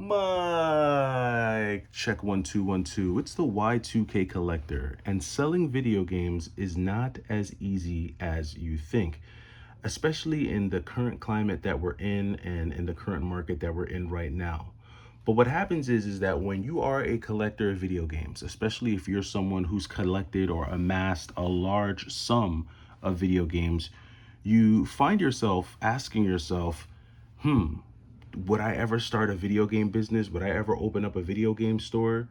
Mike, check 1212. It's the Y2K collector, and selling video games is not as easy as you think, especially in the current climate that we're in and in the current market that we're in right now. But what happens is that when you are a collector of video games, especially if you're someone who's collected or amassed a large sum of video games, you find yourself asking yourself, would I ever start a video game business? Would I ever open up a video game store?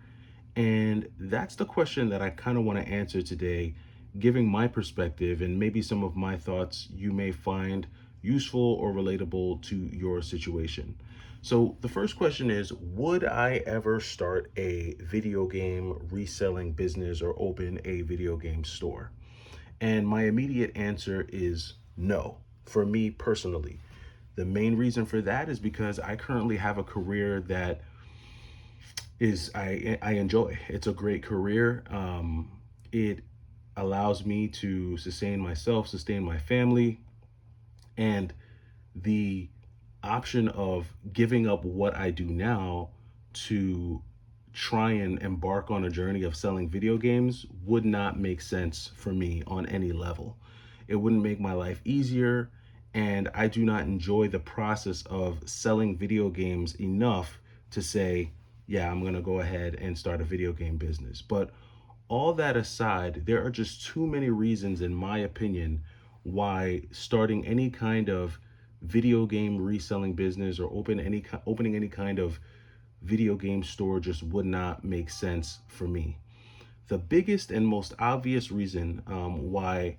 And that's the question that I kind of want to answer today, giving my perspective and maybe some of my thoughts you may find useful or relatable to your situation. So, the first question is, would I ever start a video game reselling business or open a video game store? And my immediate answer is no, for me personally. The main reason for that is because I currently have a career that I enjoy. It's a great career. It allows me to sustain myself, sustain my family, and the option of giving up what I do now to try and embark on a journey of selling video games would not make sense for me on any level. It wouldn't make my life easier, and I do not enjoy the process of selling video games enough to say, yeah, I'm going to go ahead and start a video game business. But all that aside, there are just too many reasons, in my opinion, why starting any kind of video game reselling business or opening any kind of video game store just would not make sense for me. The biggest and most obvious reason why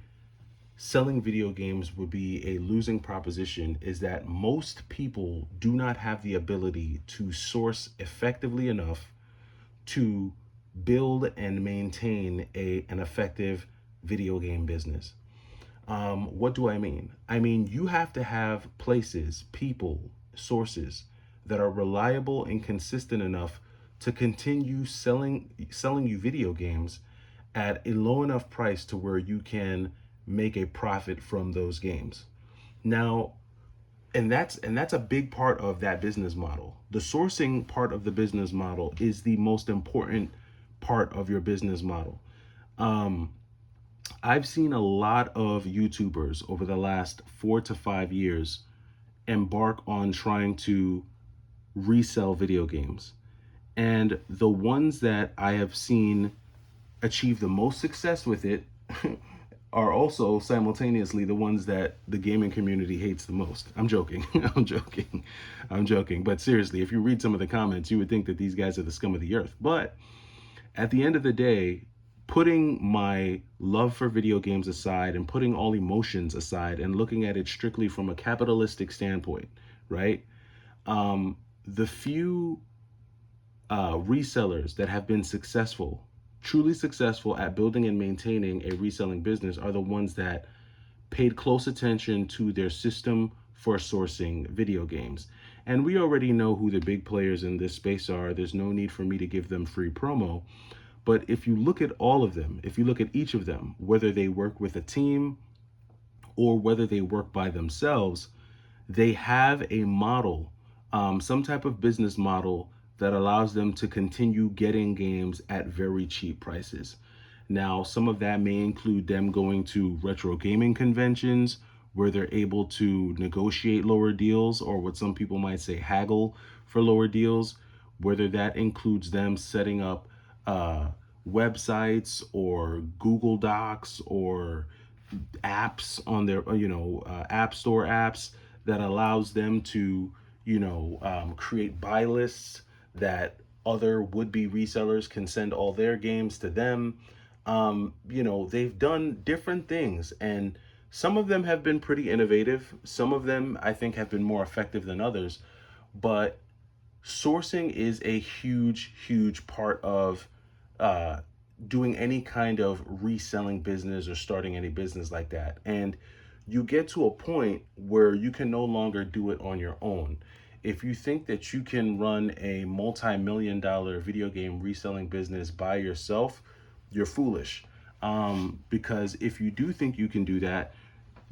selling video games would be a losing proposition is that most people do not have the ability to source effectively enough to build and maintain an effective video game business. What do I mean? I mean, you have to have places, people, sources that are reliable and consistent enough to continue selling you video games at a low enough price to where you can make a profit from those games. Now, and that's a big part of that business model. The sourcing part of the business model is the most important part of your business model. Um, I've seen a lot of YouTubers over the last 4 to 5 years embark on trying to resell video games. And the ones that I have seen achieve the most success with it are also simultaneously the ones that the gaming community hates the most. I'm joking. I'm joking. I'm joking. But seriously, if you read some of the comments, you would think that these guys are the scum of the earth. But at the end of the day, putting my love for video games aside and putting all emotions aside and looking at it strictly from a capitalistic standpoint, right? The few resellers that have been successful, truly successful at building and maintaining a reselling business are the ones that paid close attention to their system for sourcing video games. And we already know who the big players in this space are. There's no need for me to give them free promo. But if you look at all of them, if you look at each of them, whether they work with a team or whether they work by themselves, they have a model, some type of business model that allows them to continue getting games at very cheap prices. Now, some of that may include them going to retro gaming conventions where they're able to negotiate lower deals, or what some people might say haggle for lower deals, whether that includes them setting up websites or Google Docs or apps on their app store apps that allows them to create buy lists that other would-be resellers can send all their games to them. They've done different things, and some of them have been pretty innovative. Some of them I think have been more effective than others, but sourcing is a huge part of uh, doing any kind of reselling business or starting any business like that. And you get to a point where you can no longer do it on your own. If you think that you can run a multi-million-dollar video game reselling business by yourself, you're foolish. Because if you do think you can do that,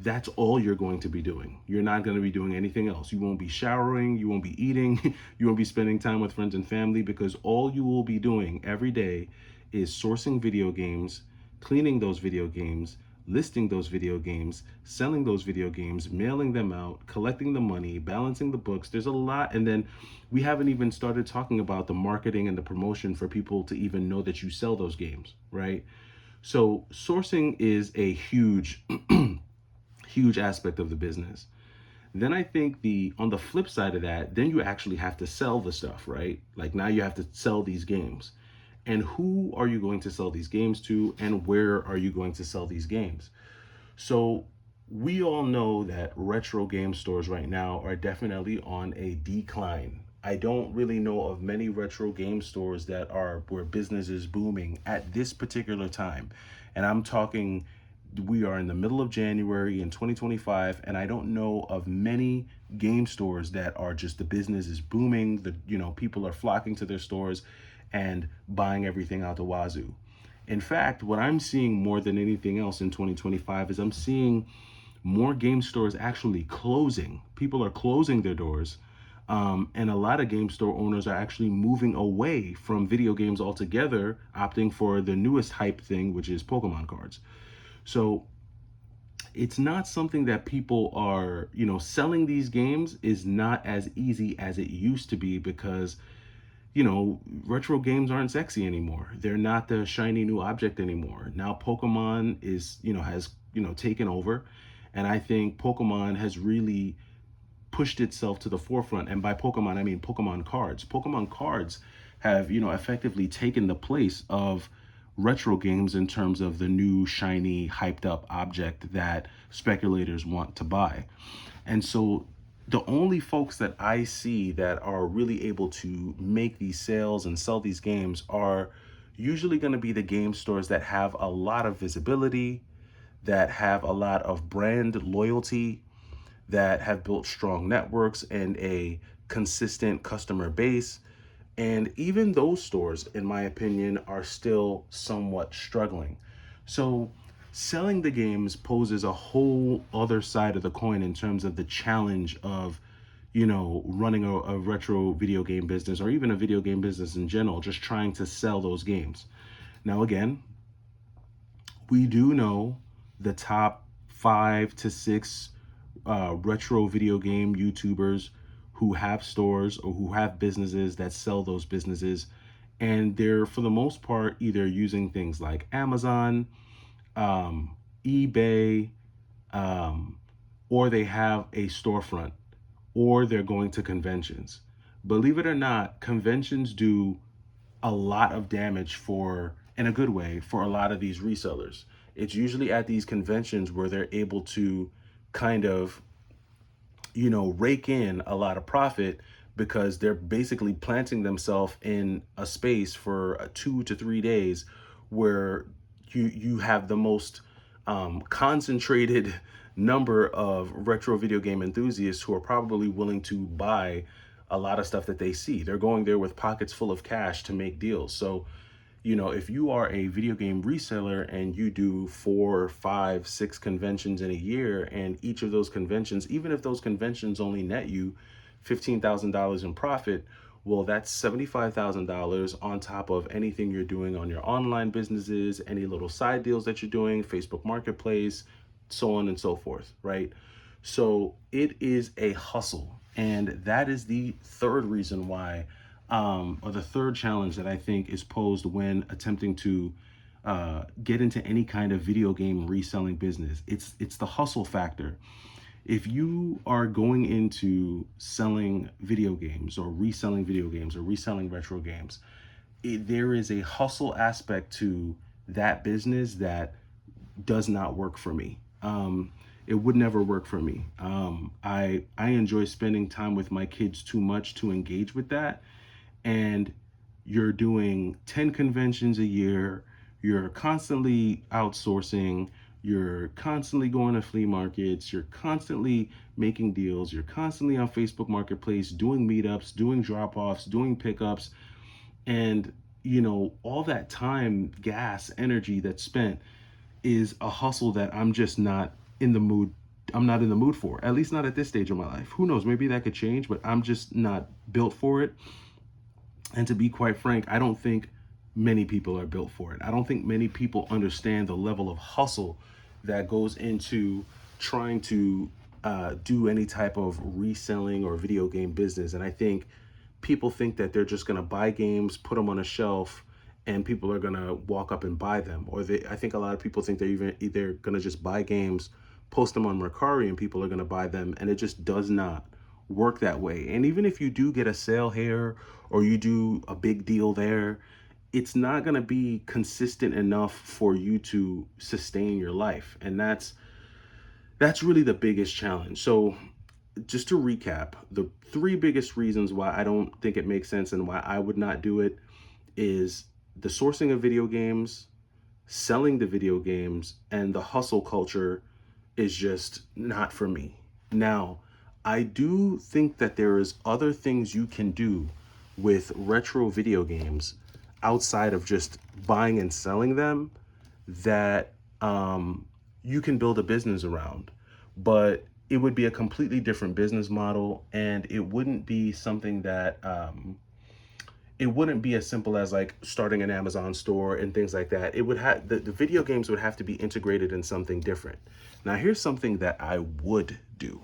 that's all you're going to be doing. You're not going to be doing anything else. You won't be showering, you won't be eating, you won't be spending time with friends and family, because all you will be doing every day is sourcing video games, cleaning those video games, listing those video games, selling those video games, mailing them out, collecting the money, balancing the books. There's a lot. And then we haven't even started talking about the marketing and the promotion for people to even know that you sell those games, right? So sourcing is a huge huge aspect of the business. Then I think the on the flip side of that, then you actually have to sell the stuff, right? Like now you have to sell these games. And who are you going to sell these games to, and where are you going to sell these games? So we all know that retro game stores right now are definitely on a decline. I don't really know of many retro game stores that are where business is booming at this particular time. And I'm talking, we are in the middle of January in 2025, and I don't know of many game stores that are just, the business is booming, the people are flocking to their stores and buying everything out the wazoo. In fact, what I'm seeing more than anything else in 2025 is I'm seeing more game stores actually closing. People are closing their doors. And a lot of game store owners are actually moving away from video games altogether, opting for the newest hype thing, which is Pokemon cards. So it's not something that people are, selling these games is not as easy as it used to be, because retro games aren't sexy anymore. They're not the shiny new object anymore. Now Pokemon is, has, taken over. And I think Pokemon has really pushed itself to the forefront. And by Pokemon, I mean Pokemon cards. Pokemon cards have, effectively taken the place of retro games in terms of the new, shiny, hyped up object that speculators want to buy. And so the only folks that I see that are really able to make these sales and sell these games are usually going to be the game stores that have a lot of visibility, that have a lot of brand loyalty, that have built strong networks and a consistent customer base. And even those stores, in my opinion, are still somewhat struggling. So selling the games poses a whole other side of the coin in terms of the challenge of, running a retro video game business, or even a video game business in general, just trying to sell those games. Now, again, we do know the top 5 to 6 retro video game YouTubers who have stores or who have businesses that sell those businesses. And they're, for the most part, either using things like Amazon, eBay, um, or they have a storefront, or they're going to conventions. Believe it or not, conventions do a lot of damage for, in a good way, for a lot of these resellers. It's usually at these conventions where they're able to kind of, rake in a lot of profit, because they're basically planting themselves in a space for 2 to 3 days where you have the most concentrated number of retro video game enthusiasts who are probably willing to buy a lot of stuff that they see. They're going there with pockets full of cash to make deals. So if you are a video game reseller and you do 4, 5, 6 conventions in a year, and each of those conventions, even if those conventions only net you $15,000 in profit, well, that's $75,000 on top of anything you're doing on your online businesses, any little side deals that you're doing, Facebook Marketplace, so on and so forth, right? So it is a hustle. And that is the third reason why, or the third challenge that I think is posed when attempting to get into any kind of video game reselling business. It's the hustle factor. If you are going into selling video games or reselling retro games, there is a hustle aspect to that business that does not work for me. It would never work for me. I enjoy spending time with my kids too much to engage with that. And you're doing 10 conventions a year, you're constantly outsourcing, you're constantly going to flea markets, you're constantly making deals, you're constantly on Facebook Marketplace doing meetups, doing drop-offs, doing pickups, and all that time, gas, energy that's spent is a hustle that I'm just not in the mood. I'm not in the mood for, at least not at this stage of my life. Who knows, maybe that could change, but I'm just not built for it. And to be quite frank, I don't think many people are built for it. I don't think many people understand the level of hustle that goes into trying to do any type of reselling or video game business. And I think people think that they're just going to buy games, put them on a shelf, and people are going to walk up and buy them. I think a lot of people think they're either going to just buy games, post them on Mercari, and people are going to buy them. And it just does not work that way. And even if you do get a sale here or you do a big deal there, it's not going to be consistent enough for you to sustain your life. And that's really the biggest challenge. So just to recap, the three biggest reasons why I don't think it makes sense and why I would not do it is the sourcing of video games, selling the video games, and the hustle culture is just not for me. Now, I do think that there is other things you can do with retro video games outside of just buying and selling them that you can build a business around. But it would be a completely different business model, and it wouldn't be something that it wouldn't be as simple as like starting an Amazon store and things like that. It would have the video games would have to be integrated in something different. Now, here's something that I would do.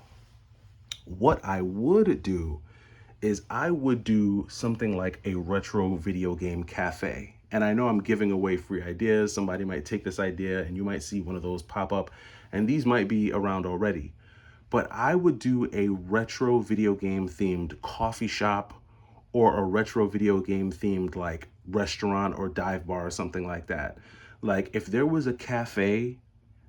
What I would do is I would do something like a retro video game cafe. And I know I'm giving away free ideas. Somebody might take this idea and you might see one of those pop up, and these might be around already. But I would do a retro video game themed coffee shop or a retro video game themed like restaurant or dive bar or something like that. Like if there was a cafe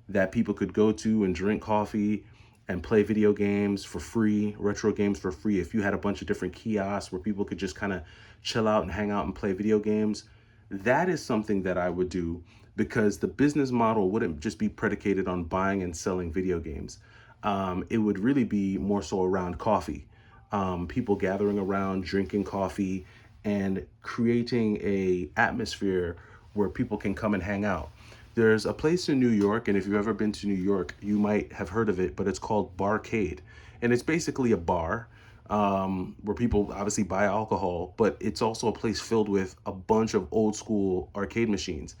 that people could go to and drink coffee and play video games for free, retro games for free. If you had a bunch of different kiosks where people could just kind of chill out and hang out and play video games, that is something that I would do because the business model wouldn't just be predicated on buying and selling video games. It would really be more so around coffee. People gathering around, drinking coffee, and creating a atmosphere where people can come and hang out. There's a place in New York, and if you've ever been to New York, you might have heard of it, but it's called Barcade. And it's basically a bar where people obviously buy alcohol, but it's also a place filled with a bunch of old school arcade machines.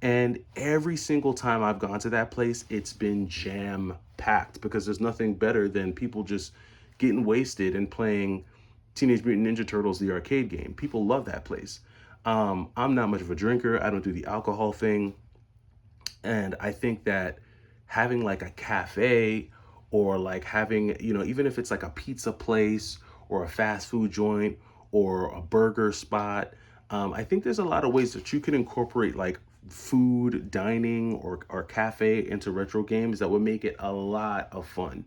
And every single time I've gone to that place, it's been jam packed because there's nothing better than people just getting wasted and playing Teenage Mutant Ninja Turtles, the arcade game. People love that place. I'm not much of a drinker. I don't do the alcohol thing. And I think that having like a cafe or like having, even if it's like a pizza place or a fast food joint or a burger spot, I think there's a lot of ways that you can incorporate like food, dining, or cafe into retro games that would make it a lot of fun,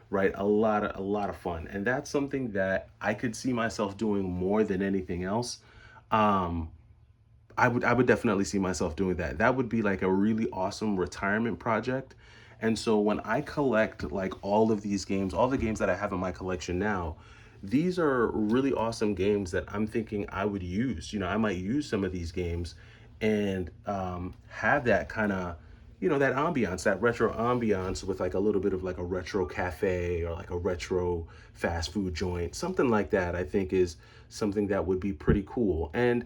right? A lot of fun. And that's something that I could see myself doing more than anything else. Um, I would definitely see myself doing that. That would be like a really awesome retirement project. And so when I collect like all of these games, all the games that I have in my collection now, these are really awesome games that I'm thinking I would use. I might use some of these games and have that kind of, that ambiance, that retro ambiance with like a little bit of like a retro cafe or like a retro fast food joint, something like that. I think is something that would be pretty cool. And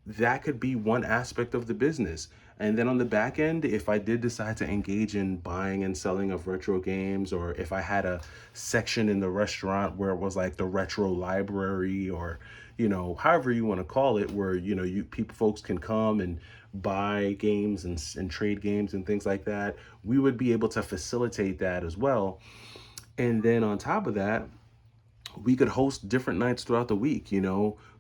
that could be one aspect of the business. And then on the back end, if I did decide to engage in buying and selling of retro games, or if I had a section in the restaurant where it was like the retro library, or however you want to call it, where you people folks can come and buy games and trade games and things like that, we would be able to facilitate that as well. And then on top of that, we could host different nights throughout the week.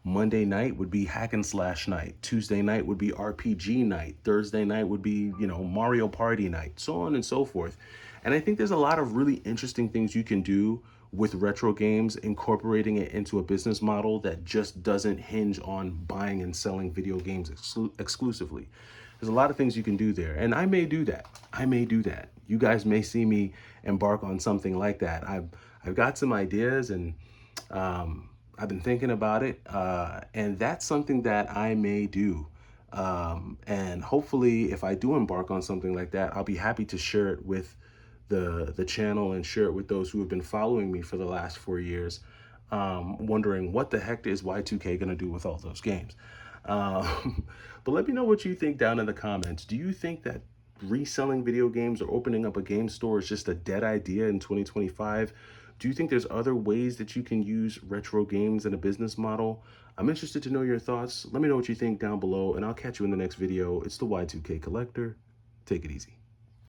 Monday night would be hack and slash night. Tuesday night would be RPG night. Thursday night would be, Mario Party night, so on and so forth. And I think there's a lot of really interesting things you can do with retro games, incorporating it into a business model that just doesn't hinge on buying and selling video games exclusively. There's a lot of things you can do there. And I may do that. You guys may see me embark on something like that. I've got some ideas, and I've been thinking about it, and that's something that I may do. And hopefully, if I do embark on something like that, I'll be happy to share it with the channel and share it with those who have been following me for the last 4 years, wondering what the heck is Y2K going to do with all those games. Um, but let me know what you think down in the comments. Do you think that reselling video games or opening up a game store is just a dead idea in 2025? Do you think there's other ways that you can use retro games in a business model? I'm interested to know your thoughts. Let me know what you think down below, and I'll catch you in the next video. It's the Y2K Collector. Take it easy.